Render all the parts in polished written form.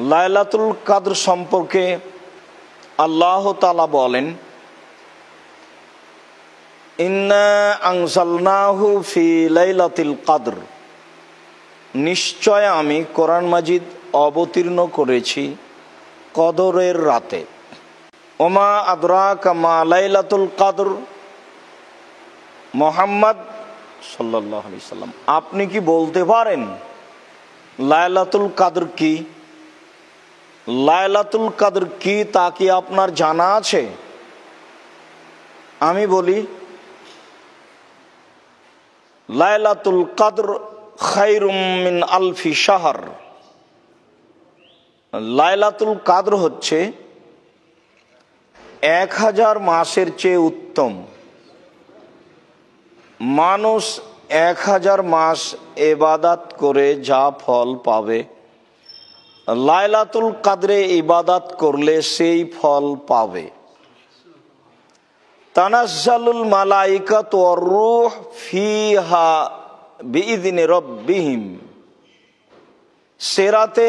লাইলাতুল কদর সম্পর্কে আল্লাহ তাআলা বলেন, ইন্না আনজালনাহু ফি লাইলাতিল কদর, নিশ্চয় আমি কোরআন মাজিদ অবতীর্ণ করেছি কদরের রাতে। ওমা আদরাকা মা লাইলাতুল কদর, মুহাম্মদ সাল্লাল্লাহু আলাইহি সাল্লাম আপনি কি বলতে পারেন লাইলাতুল কদর কি? লাইলাতুল কদর কি তা কি আপনার জানা আছে? আমি বলি, লাইলাতুল কদর খায়রুম মিন আলফি শাহর। লাইলাতুল কদর হচ্ছে 1000 মাসের চেয়ে উত্তম। মানুষ 1000 মাস ইবাদত করে যা ফল পাবে, লাইলাতুল কদরে ইবাদত করলে সেই ফল পাবে। তানাজ্জালুল মালাইকাতু ওয়ার রূহ ফিহা বিইذনি রাব্বিহিম। সে রাতে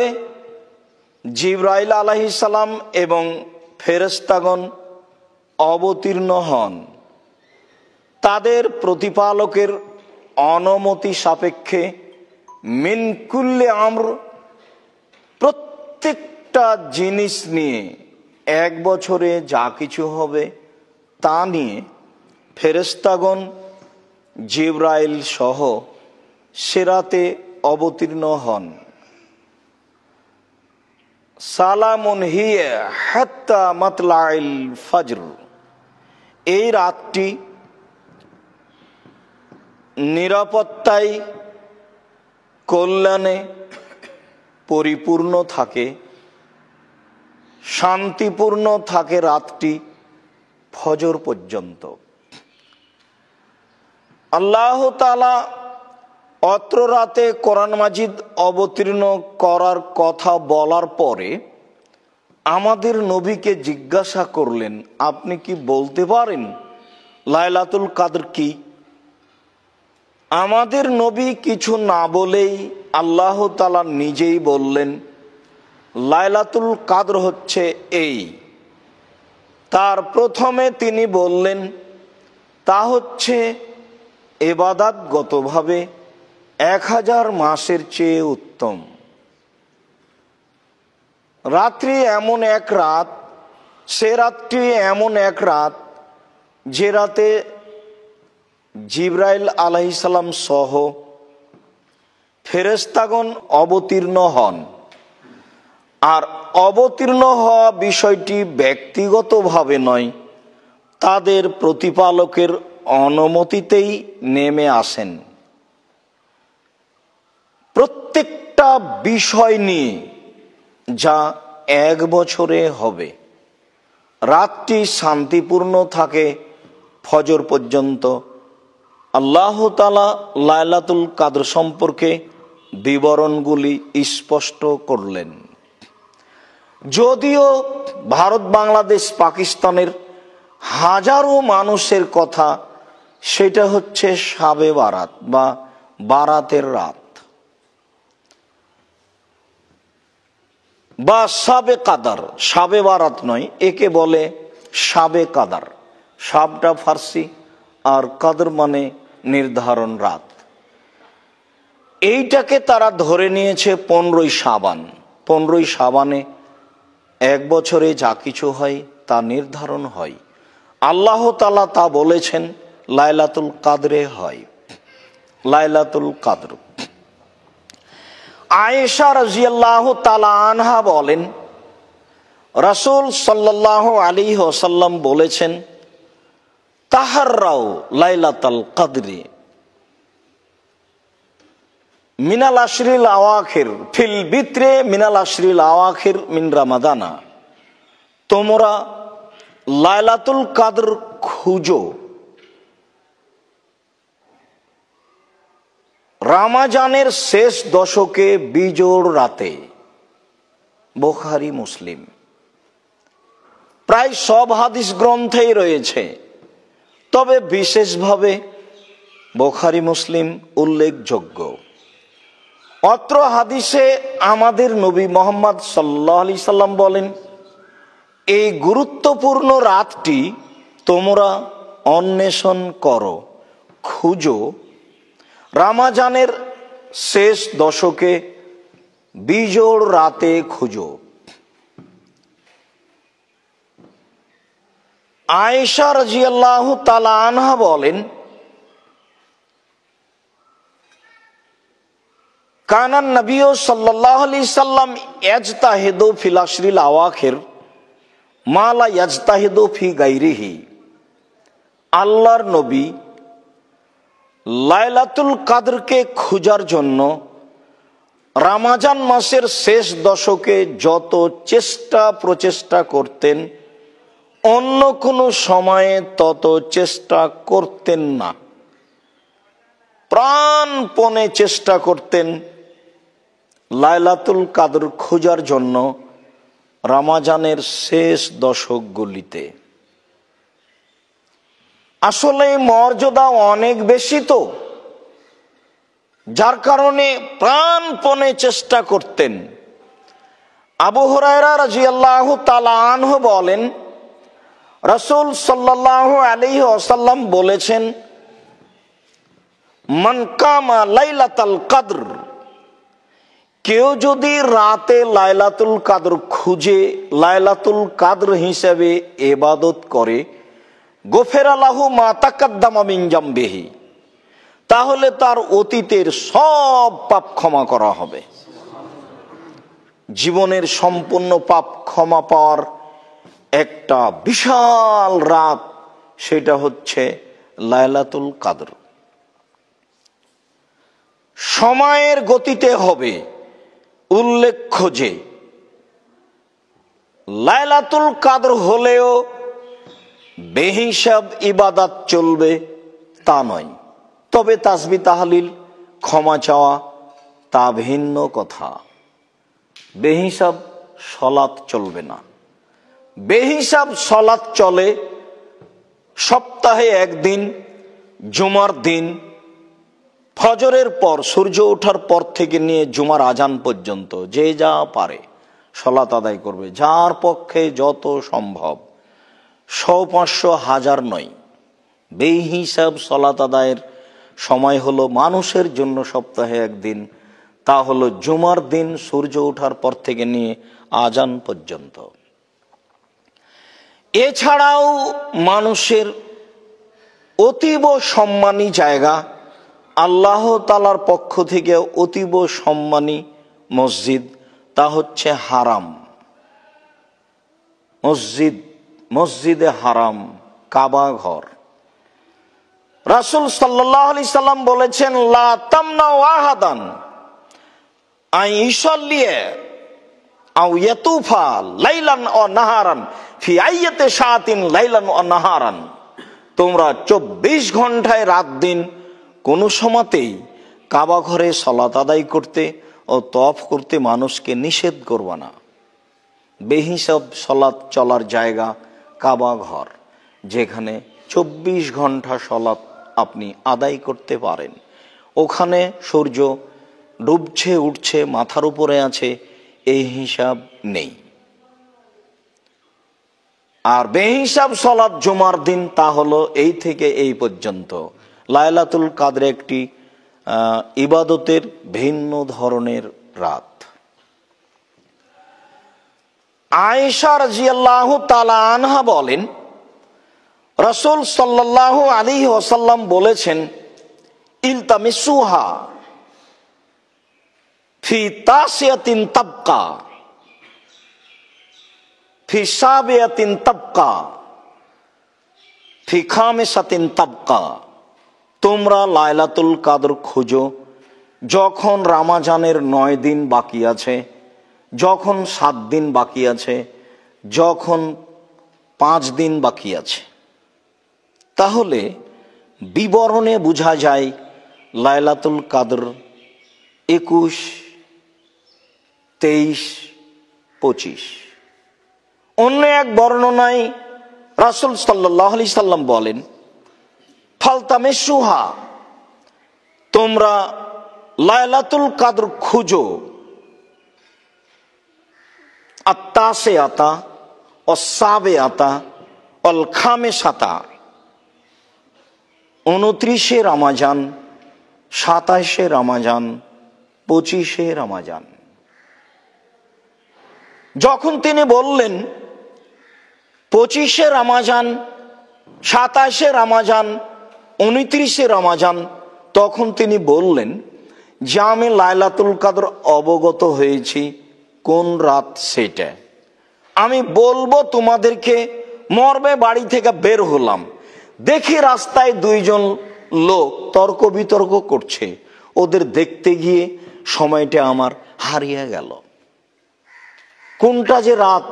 জিবরাইল আলাইহিস সালাম এবং ফেরেশতাগণ অবতীর্ণ হন তাদের প্রতিপালকের অনুমতি সাপেক্ষে। মিন কুল্লি আমর, প্রত্যেকটা জিনিস নিয়ে, 1 বছরে যা কিছু হবে তা নিয়ে ফেরেশতাগণ জিবরাইল সহ সে রাতে অবতীর্ণ হন। সালামুন হিয়া হাত্তা মাতলাইল ফজর, এই রাতটি নিরাপত্তায় কল্যাণে পরিপূর্ণ থাকে, শান্তিপূর্ণ থাকে রাতটি ফজর পর্যন্ত। আল্লাহ তাআলা অত্র রাতে কোরআন মাজিদ অবতীর্ণ করার কথা বলার পরে আমাদের নবীকে জিজ্ঞাসা করলেন, আপনি কি বলতে পারেন লাইলাতুল কদর কি? আমাদের নবী কিছু না বলেই আল্লাহ তাআলা নিজেই বললেন, লাইলাতুল কদর হচ্ছে এই। তার প্রথমে তিনি বললেন তা হচ্ছে ইবাদতগতভাবে 1000 মাসের চেয়ে উত্তম। রাত্রি এমন এক রাত, সে রাত্রি এমন এক রাত যে রাতে জিবরাইল আলাইহিস সালাম সহ ফেরেশতাগণ অবতীর্ণ হন। আর অবতীর্ণ হওয়া বিষয়টি ব্যক্তিগতভাবে নয়, তাদের প্রতিপালকের অনুমতিতেই নেমে আসেন। প্রত্যেকটা বিষয় নিয়ে যা 1 বছরে হবে, রাতটি শান্তিপূর্ণ থাকে ফজর পর্যন্ত। আল্লাহ তাআলা লাইলাতুল কদর সম্পর্কে বিবরণগুলি স্পষ্ট করলেন। যদিও ভারত, বাংলাদেশ, পাকিস্তানের হাজারো মানুষের কথা, সেটা হচ্ছে শাবে বারাত বা বারাতের রাত বা শাবে কাদার। শাবে বারাত নয়, একে বলে শাবে কাদার। শাবটা ফার্সি আর কাদর মানে নির্ধারণ রাত। এইটাকে তারা ধরে নিয়েছে 15ই শাবান। 15ই শাবানে 1 বছরে যা কিছু হয় তা নির্ধারণ হয়। আল্লাহ তাআলা তা বলেছেন লাইলাতুল কদরে হয়। লাইলাতুল কদর, আয়েশা রাদিয়াল্লাহু তাআলা আনহা বলেন, রাসূল সাল্লাল্লাহু আলাইহি ওয়াসাল্লাম বলেছেন, তাহাররাও লাইলাতুল কদরি মিনাল আশরিল আওয়াখির ফিল বিত্রে মিনাল আশরিল আওয়াখির মিন রমাদানা। তোমরা লাইলাতুল কদর খুঁজো রমজানের শেষ দশকে বিজোড় রাতে। বুখারী, মুসলিম, প্রায় সব হাদিস গ্রন্থেই রয়েছে, তবে বিশেষভাবে বুখারী মুসলিম উল্লেখযোগ্য। অত্র হাদিসে আমাদের নবী মুহাম্মদ সাল্লাল্লাহু আলাইহি সাল্লাম বলেন, এই গুরুত্বপূর্ণ রাতটি তোমরা অন্বেষণ করো, খুঁজো। রমজানের শেষ দশকে বিজোড় রাতে খুঁজো। আয়েশা রাদিয়াল্লাহু তাআলা আনহা বলেন, কানান নবী সাল্লাল্লাহু আলাইহি সাল্লাম ইয়াজতাহিদু ফিল আশরিল আওয়াখির মা লা ইয়াজতাহিদু ফি গায়রিহি। আল্লাহর নবী লাইলাতুল কদরকে খোঁজার জন্য রমজান মাসের শেষ দশকে যত চেষ্টা প্রচেষ্টা করতেন, অন্য কোনো সময়ে তত চেষ্টা করতেন না। প্রাণপণে চেষ্টা করতেন লাইলাতুল কদর খোঁজার জন্য রমজানের শেষ দশকগুলিতে। আসলে মর্যাদা অনেক বেশি তো, যার কারণে প্রাণপণে চেষ্টা করতেন। আবু হুরায়রা রাদিয়াল্লাহু তাআলা আনহু বলেন, রাসূল সাল্লাল্লাহু আলাইহি ওয়াসাল্লাম বলেছেন, মান কামা লাইলাতুল কদর, কেউ যদি রাতে লাইলাতুল কদর খুঁজে লাইলাতুল কদর হিসেবে ইবাদত করে, গফিরা লাহু মা তাকাদ্দামা মিন জামবিহি, তাহলে তার অতীতের সব পাপ ক্ষমা করা হবে। জীবনের সম্পূর্ণ পাপ ক্ষমা পাওয়ার একটা বিশাল রাত, সেটা হচ্ছে লাইলাতুল কদর। সময়ের গতিতে হবে। উল্লেখ্য যে লাইলাতুল কদর হলেও বেহিসাব ইবাদত চলবে তা নয়, তবে তাসবিহ তাহলিল ক্ষমা চাওয়া তা ভিন্ন কথা। বেহিসাব সলাত চলবে না। বেহিসাব সলাত চলে সপ্তাহে একদিন, জুমার দিন ফজরের পর, সূর্য ওঠার পর থেকে নিয়ে জুমার আজান পর্যন্ত যে যা পারে সলাত আদায় করবে, যার পক্ষে যত সম্ভব। 100, 500, 1000 নয়। বেহিসাব সলাত আদায়ের সময় হলো মানুষের জন্য সপ্তাহে একদিন, তা হলো জুমার দিন সূর্য ওঠার পর থেকে নিয়ে আজান পর্যন্ত। এছাড়াও মানুষের অতীব সম্মানী জায়গা, আল্লাহ তাআলার পক্ষ থেকে অতীব সম্মানী মসজিদ, তা হচ্ছে হারাম মসজিদ, মসজিদে হারাম, কাবা ঘর। রাসূল সাল্লাল্লাহু আলাইহি সাল্লাম বলেছেন, লা তামনাউ আহাদান আন ইউসাল্লি আও ইয়াতুফা লাইলান ওয়া নাহারান ফি আইয়াতি শাআতিন লাইলান ওয়া নাহারান। তোমরা 24 ঘন্টায় রাত দিন কোনো সময়তেই কাবা ঘরে সালাত আদায় করতে ও তওয়াফ করতে মানুষকে নিষেধ করবে না। বেহিসাব সালাত চলার জায়গা কাবা ঘর, যেখানে 24 ঘন্টা সালাত আপনি আদায় করতে পারেন। ওখানে সূর্য ডুবছে উঠছে, মাথার উপরে আছে, এই হিসাব নেই। আর বেহিসাব সালাত জুমার দিন, তা হলো এই থেকে এই পর্যন্ত। লাইলাতুল কদর একটি ইবাদতের ভিন্ন ধরনের রাত। আয়েশা রাদিয়াল্লাহু তাআলা আনহা বলেন, রাসূল সাল্লাল্লাহু আলাইহি ওয়াসাল্লাম বলেছেন, ইলতামিসুহা ফি তাসিয়াতিন তাবকা ফি সাবিয়াতিন তাবকা ফি খামিসাতিন তাবকা। তোমরা লাইলাতুল কদর খোঁজো যখন রমজানের 9 দিন বাকি আছে, যখন 7 দিন বাকি আছে, যখন 5 দিন বাকি আছে। তাহলে বিবরণে বোঝা যায় লাইলাতুল কদর 21, 23, 25। অন্য এক বর্ণনায় রাসূল সাল্লাল্লাহু আলাইহি সাল্লাম বলেন, ফালতামিসুহা, তোমরা লাইলাতুল কাদর খুঁজো, আত্তাসে আতা অসাবে আতা অল খামে সাতা, 29 রমাজান, 27 রমাজান, 25 রমাজান। যখন তিনি বললেন 25 রমাজান, 27 রমাজান, 29 রমাজান, তখন তিনি বললেন যে আমি লাইলাতুল কাদর অবগত হয়েছি কোন রাত সেটা আমি বলবো তোমাদেরকে। মর্মে বাড়ি থেকে বের হলাম, দেখি রাস্তায় 2 জন লোক তর্ক বিতর্ক করছে। ওদের দেখতে গিয়ে সময়টা আমার হারিয়ে গেল। কোনটা যে রাত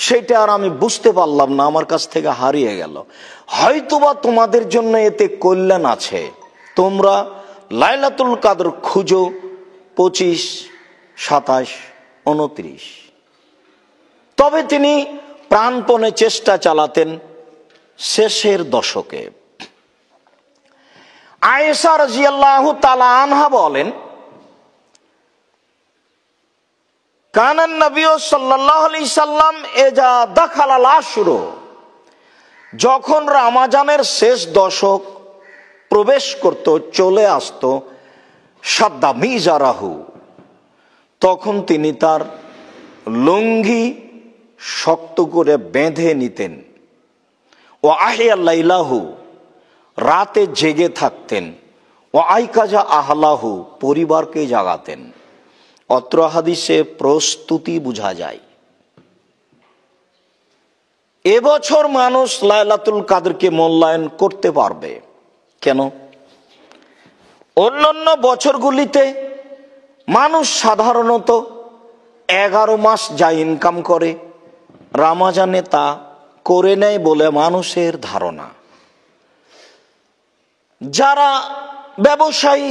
সেটা আর আমি বুঝতে পারলাম না, আমার কাছ থেকে হারিয়ে গেল। হয়তোবা তোমাদের জন্য এতে কল্যাণ আছে, তোমরা লাইলাতুল কাদর খুঁজো 25, 27, 29। তবে তিনি প্রাণপণে চেষ্টা চালাতেন শেষের দশকে। আয়েশা রাদিয়াল্লাহু তাআলা আনহা বলেন, কানান নবী সাল্লাল্লাহু আলাইহি সাল্লাম ইজা দাখালাল আশর, যখন রমজানের শেষ দশক প্রবেশ করত, চলে আসতো, সাদ্দা মিজারাহু, তখন তিনি তার লুঙ্গি শক্ত করে বেঁধে নিতেন। ও আহিয়া লাইলাহু, রাতে জেগে থাকতেন। ও আইকাজা আহলাহু, পরিবারকে জাগাতেন। অত্র হাদিসে প্রস্তুতি বোঝা যায়। এবছর মানুষ লাইলাতুল কাদরকে মূল্যায়ন করতে পারবে কেন? অন্যান্য বছরগুলিতে মানুষ সাধারণত 11 মাস যা ইনকাম করে, রমজানে তা করে নেয় বলে মানুষের ধারণা। যারা ব্যবসায়ী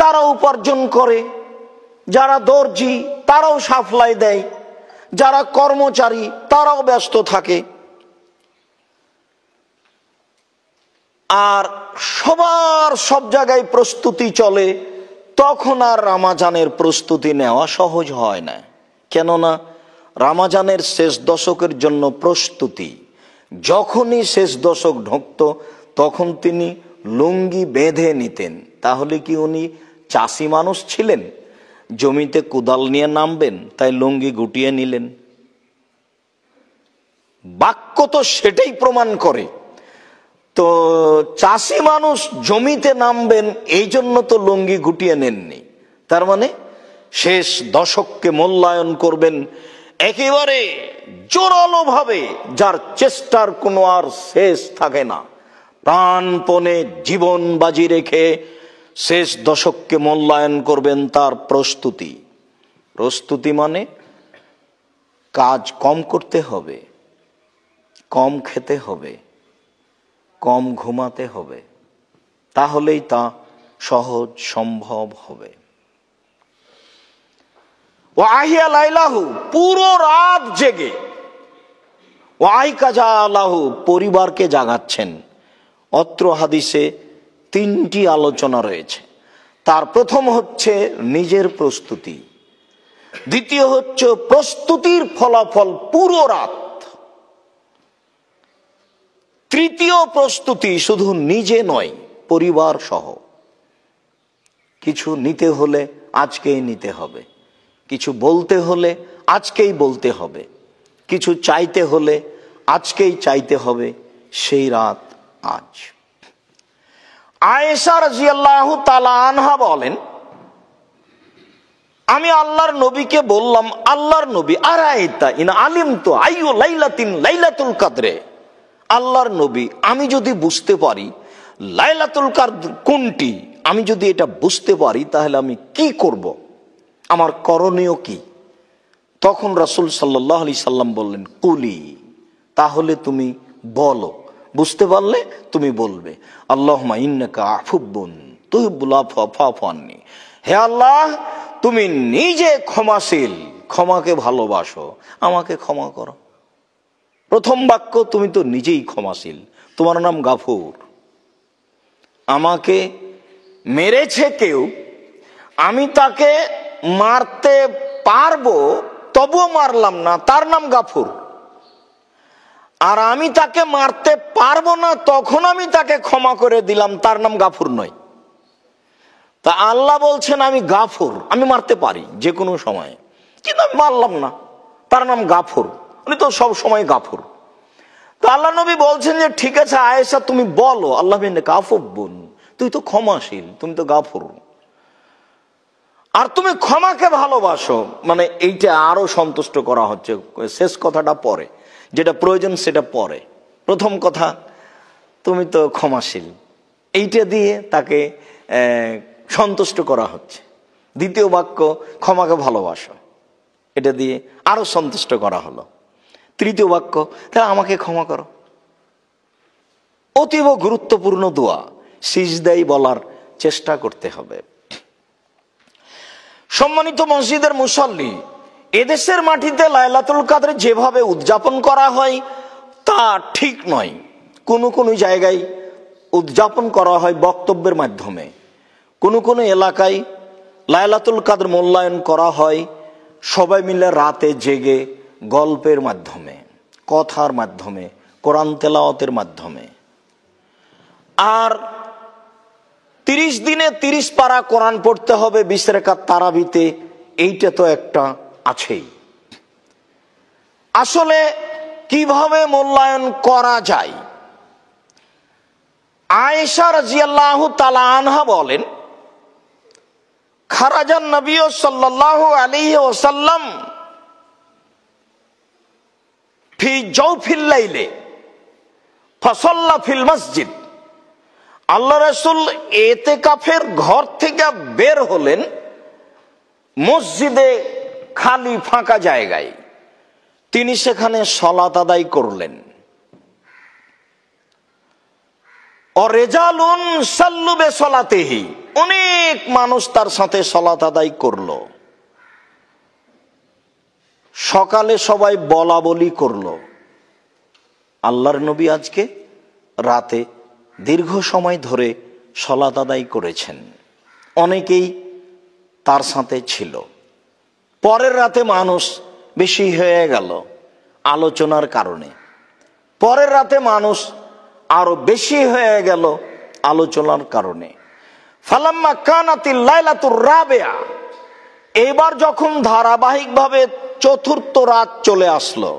তারা উপার্জন করে, যারা দর্জি তারাও সাপ্লাই দেয়, যারা কর্মচারী তারাও ব্যস্ত থাকে। আর সবার সব জায়গায় প্রস্তুতি চলে, তখন আর রমজানের প্রস্তুতি নেওয়া সহজ হয় না। কেননা রমজানের শেষ দশকের জন্য প্রস্তুতি, যখনই শেষ দশক ঢুকত তখন তিনি লুঙ্গি বেঁধে নিতেন। তাহলে কি উনি চাষি মানুষ ছিলেন? জমিতে কোদাল নিয়ে নামবেন, তাই লুঙ্গি গুটিয়ে নিলেন? বাক্য তো সেটাই প্রমাণ করে। তো চাষি মানুষ জমিতে নামবেন এই জন্য তো লুঙ্গি গুটিয়ে নেননি। তার মানে শেষ দশককে মূল্যায়ন করবেন একেবারে জোরালো ভাবে, যার চেষ্টার কোনো আর শেষ থাকে না। প্রাণপণে জীবন বাজি রেখে শেষ দশককে মূল্যায়ন করবেন। তার প্রস্তুতি, প্রস্তুতি মানে কাজ কম করতে হবে, কম খেতে হবে, কম ঘুমাতে হবে, তাহলেই তা সহজ সম্ভব হবে। ও আহিয়া লাইলাহু, পুরো রাত জেগে। ও আইকাজা আলাহু, পরিবারকে জাগাচ্ছেন। অত্র হাদিসে 3টি আলোচনা রয়েছে। তার প্রথম হচ্ছে নিজের প্রস্তুতি, দ্বিতীয় হচ্ছে প্রস্তুতির ফলাফল পুরো রাত, তৃতীয় প্রস্তুতি শুধু নিজে নয় পরিবার সহ। কিছু নিতে হলে আজকেই নিতে হবে, কিছু বলতে হলে আজকেই বলতে হবে, কিছু চাইতে হলে আজকেই চাইতে হবে। সেই রাত আজ। আয়েশা রাদিয়াল্লাহু তাআলা আনহা বলেন, আমি আল্লাহর নবীকে বললাম, আল্লাহর নবী, আরাইতা ইন আলিমতু আইয়ু লাইলাতিন লাইলাতুল কদরে, আল্লাহর নবী, আমি যদি বুঝতে পারি লাইলাতুল কদর কোনটি, আমি যদি এটা বুঝতে পারি তাহলে আমি কি করব, আমার করণীয় কি? তখন রাসূল সাল্লাল্লাহু আলাইহি সাল্লাম বললেন, কুলি, তাহলে তুমি বলো, বুঝতে পারলে তুমি বলবে, আল্লাহুম্মা ইন্নাকা আফুবুন তুহিব্বুল আফওয়া ফা'ফু আন্নী, হে আল্লাহ তুমি নিজে ক্ষমাশীল, ক্ষমাকে ভালোবাসো, আমাকে ক্ষমা করো। প্রথম বাক্য, তুমি তো নিজেই ক্ষমাশীল, তোমার নাম গাফুর। আমাকে মেরেছে কেউ, আমি তাকে মারতে পারবো তবুও মারলাম না, তার নাম গাফুর। আর আমি তাকে মারতে পারবো না, তখন আমি তাকে ক্ষমা করে দিলাম, তার নাম গাফুর নয়। তা আল্লাহ বলছেন আমি গাফুর, আমি মারতে পারি যে কোনো সময়, কিন্তু আমি মারলাম না, তার নাম গাফুর, উনি তো সব সময় গাফুর। তো আল্লাহ নবী বলছেন যে ঠিক আছে আয়েশা তুমি বলো, আল্লাহ গাফুর, তুই তো ক্ষমাশীল, তুমি তো গাফুর, আর তুমি ক্ষমাকে ভালোবাসো, মানে এইটা আরো সন্তুষ্ট করা হচ্ছে। শেষ কথাটা পরে, যেটা প্রয়োজন সেটা পরে। প্রথম কথা তুমি তো ক্ষমাশীল, এইটা দিয়ে তাকে সন্তুষ্ট করা হচ্ছে। দ্বিতীয় বাক্য ক্ষমাকে ভালোবাসো, এটা দিয়ে আরো সন্তুষ্ট করা হলো। তৃতীয় বাক্য তাহলে আমাকে ক্ষমা করো। অতীব গুরুত্বপূর্ণ দোয়া, সিজদাই বলার চেষ্টা করতে হবে। সম্মানিত মসজিদের মুসল্লি, এদেশের মাটিতে লাইলাতুল কদর যেভাবে উদযাপন করা হয় তা ঠিক নয়। কোন কোন জায়গায় উদযাপন করা হয় বক্তব্যের মাধ্যমে, কোন কোন এলাকায় লাইলাতুল কদর মূল্যায়ন করা হয় সবাই মিলে রাতে জেগে গল্পের মাধ্যমে, কথার মাধ্যমে, কোরআন তেলাওয়াতের মাধ্যমে। আর 30 দিনে 30 পারা কোরআন পড়তে হবে 20 রাকাত তারাবিতে, এইটা তো একটা আছেই। আসলে কিভাবে মূল্যায়ন করা যায়? আয়েশা রাদিয়াল্লাহু তাআলা আনহা বলেন, খারাজান নবী সাল্লাল্লাহু আলাইহি ওয়াসাল্লাম ফি জাওফিল লাইলে ফাসাল্লা ফিল মসজিদ। আল্লাহ রাসূল ইতিকাফের ঘর থেকে বের হলেন মসজিদে, খালি ফাঁকা জায়গায়, তিনি সেখানে সালাত আদায় করলেন। অরেজালুন সাল্লু বিসালাতিহি, অনেক মানুষ তার সাথে সালাত আদায় করলো। সকালে সবাই বলা বলি করলো, আল্লাহর নবী আজকে রাতে দীর্ঘ সময় ধরে সালাত আদায় করেছেন, অনেকেই তার সাথে ছিল। পরের রাতে মানুষ বেশি হয়ে গেল আলোচনার কারণে, পরের রাতে মানুষ আরো বেশি হয়ে গেল আলোচনার কারণে। ফালাম্মা কানাতিল লাইলাতুর রাবিয়া, এবার যখন ধারাবাহিকভাবে চতুর্থ রাত চলে আসলো,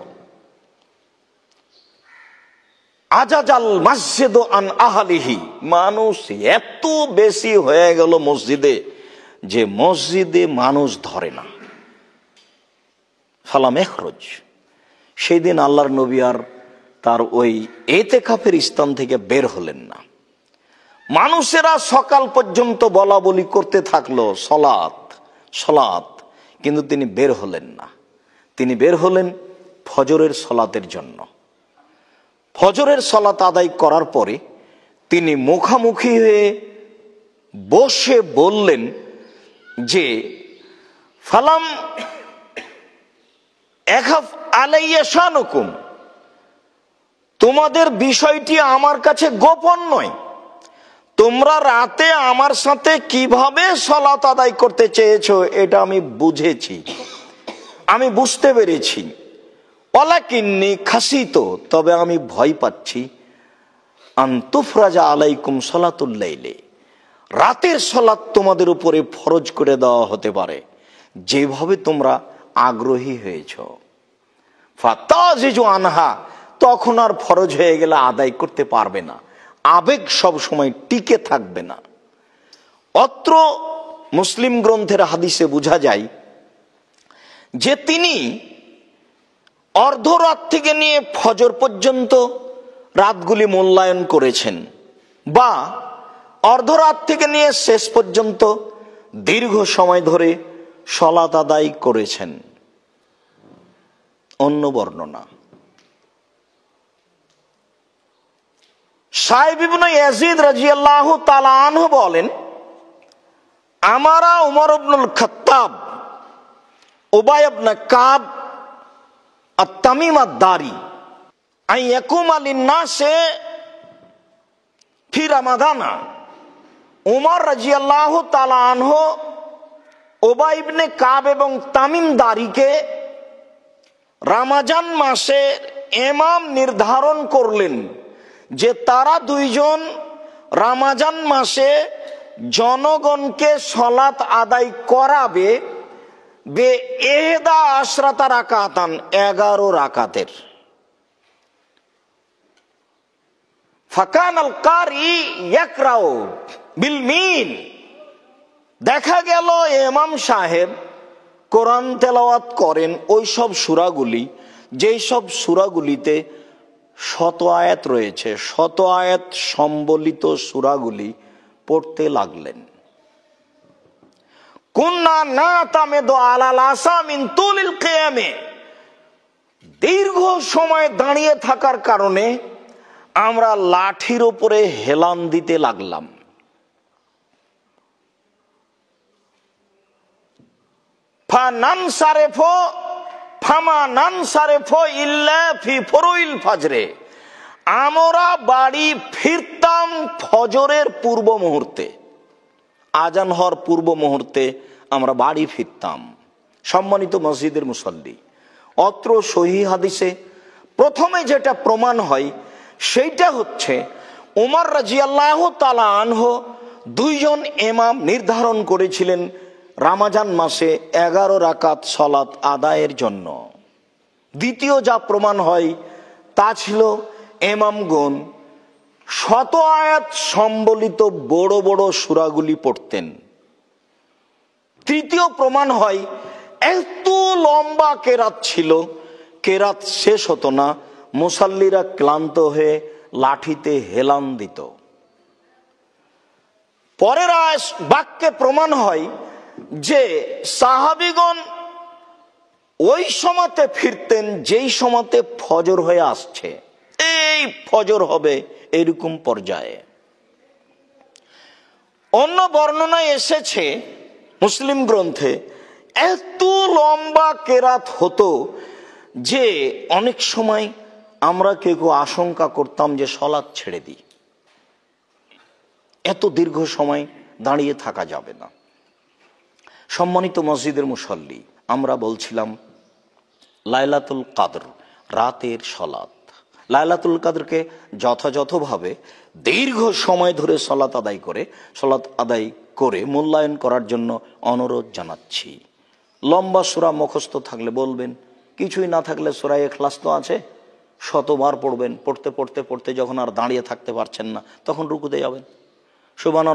আজাজাল মসজিদ আন আহলিহি, মানুষ এত বেশি হয়ে গেল মসজিদে যে মসজিদে মানুষ ধরে না। ফালাম ইখরুজ, সেই দিন আল্লাহর নবী আর তার ওই ইতিকাফের স্থান থেকে বের হলেন না। মানুষেরা সকাল পর্যন্ত বলা বলি করতে থাকলো সালাত সালাত, কিন্তু তিনি বের হলেন না। তিনি বের হলেন ফজরের সালাতের জন্য। ফজরের সালাত আদায় করার পরে তিনি মুখামুখি হয়ে বসে বললেন যে ফালাম এখাফ আলাইয়া শানুকুম, তোমাদের বিষয়টি আমার কাছে গোপন নয়, তোমরা রাতে আমার সাথে কিভাবে সালাত আদায় করতে চেয়েছো এটা আমি বুঝেছি, আমি বুঝতে পেরেছি। ওয়ালাকিন্নী খাসিত, তবে আমি ভয় পাচ্ছি, আন তুফরাজা আলাইকুম সালাতুল লাইলে, রাতের সালাত তোমাদের উপরে ফরজ করে দেওয়া হতে পারে যেভাবে তোমরা আগ্রহী হয়েছ। ফাতাজিজু আনহা, তখন আর ফরজ হয়ে গেলে আদায় করতে পারবে না, আবেগ সব সময় টিকে থাকবে না। অত্র মুসলিম গ্রন্থের হাদিসে বোঝা যায় যে তিনি অর্ধরাত থেকে নিয়ে ফজর পর্যন্ত রাতগুলি মূল্যায়ন করেছেন, বা অর্ধরাত থেকে নিয়ে শেষ পর্যন্ত দীর্ঘ সময় ধরে সালাত আদায় করেছেন। অন্য বর্ণনা, সাইব ইবনে ইয়াজিদ রাদিয়াল্লাহু তাআলা আনহু বলেন, আমারা উমর ইবনুল খাত্তাব উবাই ইবনে কাব আত-তামিম আদ-দারি আন ইয়াকুমা লিন-নাসে ফি রমাদানা। উমর রাদিয়াল্লাহু তাআলা আনহু উবাই ইবনে কাব এবং তামিম দারিকে রমজান মাসের ইমাম নির্ধারণ করলেন যে তারা দুইজন রমজান মাসে জনগণকে সালাত আদায় করাবে বে এহদা আশরাতা রাকাতান, 11 রাকাতের। ফাকান আল কারি ইয়াকরাউ বিল মিন, দেখা গেল ইমাম সাহেব কোরআন তেলাওয়াত করেন ওই সব সূরাগুলি যেই সব সূরাগুলিতে 100 আয়াত রয়েছে, 100 আয়াত সম্বলিত সূরাগুলি পড়তে লাগলেন। কুন্না নাতামিদু আলাল আসা মিন তুলিল কিয়ামে, দীর্ঘ সময় দাঁড়িয়ে থাকার কারণে আমরা লাঠির উপরে হেলান দিতে লাগলাম। আমরা বাড়ি ফিরতাম ফজরের পূর্ব মুহূর্তে, আজান হওয়ার পূর্ব মুহূর্তে আমরা বাড়ি ফিরতাম। সম্মানিত মসজিদের মুসল্লি, অত্র সহিহ হাদিসে প্রথমে যেটা প্রমাণ হয় সেইটা হচ্ছে উমর রাদিয়াল্লাহু তাআলা আনহু দুইজন ইমাম নির্ধারণ করেছিলেন রমজান মাসে 11 রাকাত সালাত আদায়ের জন্য। দ্বিতীয় যা প্রমাণ হয় তা ছিল ইমামগণ 100 আয়াত সম্বলিত বড় বড় সূরাগুলি পড়তেন। তৃতীয় প্রমাণ হয় এত লম্বা কেরাত ছিল, কেরাত শেষ হতো না, মুসাল্লিরা ক্লান্ত হয়ে লাঠিতে হেলান দিত। পরের বাক্যে প্রমাণ হয় যে সাহাবীগণ ওই সময়তে ফিরতেন যেই সময়তে ফজর হয়ে আসছে, এই ফজর হবে এরকম পর্যায়ে। অন্য বর্ণনায় এসেছে মুসলিম গ্রন্থে এত লম্বা কেরাত হতো যে অনেক সময় আমরা কেউ আশঙ্কা করতাম যে সালাত ছেড়ে দিই, এত দীর্ঘ সময় দাঁড়িয়ে থাকা যাবে না। সম্মানিত মসজিদের মুসল্লি, আমরা বলছিলাম লাইলাতুল কাদর, রাতের সালাত। লাইলাতুল কাদরকে যথাযথভাবে দীর্ঘ সময় ধরে সালাত আদায় করে মূল্যায়ন করার জন্য অনুরোধ জানাচ্ছি। লম্বা সূরা মুখস্থ থাকলে বলবেন, কিছুই না থাকলে সূরা ইখলাস তো আছে, 100 বার পড়বেন। পড়তে পড়তে পড়তে যখন আর দাঁড়িয়ে থাকতে পারছেন না তখন রুকুতে যাবেন, সুবহান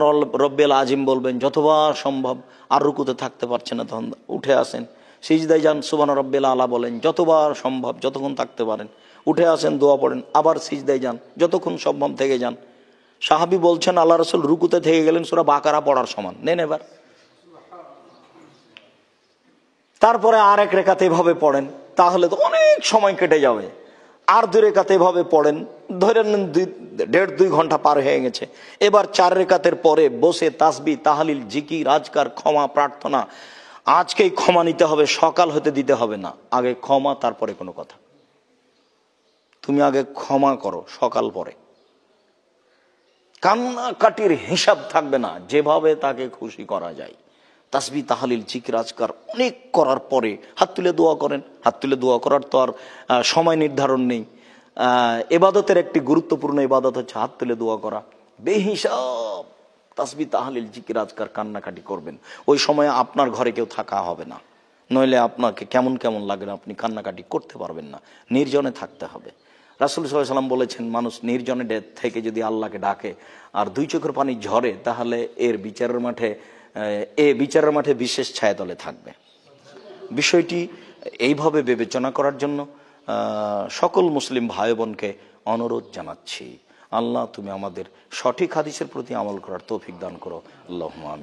রব্বিল আজিম বলবেন যতবার সম্ভব। আর রুকুতে থাকতে পারছেন না তখন উঠে আসেন, সিজদায় যান, সুবহান রব্বিল আলা বলেন যতবার সম্ভব, যতক্ষণ থাকতে পারেন। উঠে আসেন, দোয়া পড়েন, আবার সিজদায় যান, যতক্ষণ সম্ভব থেকে যান। সাহাবী বলছেন আল্লাহ রাসূল রুকুতে থেকে গেলেন সূরা বাকারা পড়ার সমান। নেন এবার। তারপরে আর এক রেখাতে এভাবে পড়েন, তাহলে তো অনেক সময় কেটে যাবে। আর 2 রেখাতে এভাবে পড়েন, ধরে নেন 1.5-2 ঘন্টা পার হয়ে গেছে। এবার 4 রেখাতের পরে বসে তাসবিহ, তাহলিল, জিকির, আজকার, ক্ষমা প্রার্থনা। আজকেই ক্ষমা নিতে হবে, সকাল হতে দিতে হবে না। আগে ক্ষমা, তারপরে কোনো কথা। তুমি আগে ক্ষমা করো, সকাল পরে। কান্নাকাটির হিসাব থাকবে না, যেভাবে তাকে খুশি করা যায়। তাসবিহ, তাহলিল, জিকির, আজকার অনেক করার পরে হাত তুলে দোয়া করেন। হাত তুলে দোয়া করার তো আর সময় নির্ধারণ নেই। ইবাদতের একটি গুরুত্বপূর্ণ ইবাদত হচ্ছে হাত তুলে দোয়া করা। বেহিসাব তাসবিহ, তাহলিল, জিকির, আজকার কান্নাকাটি করবেন। ওই সময় আপনার ঘরে কেউ থাকা হবে না, নইলে আপনাকে কেমন কেমন লাগবে, আপনি কান্নাকাটি করতে পারবেন না। নির্জনে থাকতে হবে। রাসূল সাল্লাল্লাহু আলাইহি ওয়াসাল্লাম বলেছেন মানুষ নির্জনে থেকে যদি আল্লাহকে ডাকে আর 2 চোখের পানি ঝরে, তাহলে বিচারের মাঠে বিশেষ ছায়াতলে থাকবে। বিষয়টি এইভাবে বিবেচনা করার জন্য সকল মুসলিম ভাই বোনকে অনুরোধ জানাচ্ছি। আল্লাহ তুমি আমাদের সঠিক হাদিসের প্রতি আমল করার তৌফিক দান করো। আল্লাহুম্মা আমিন।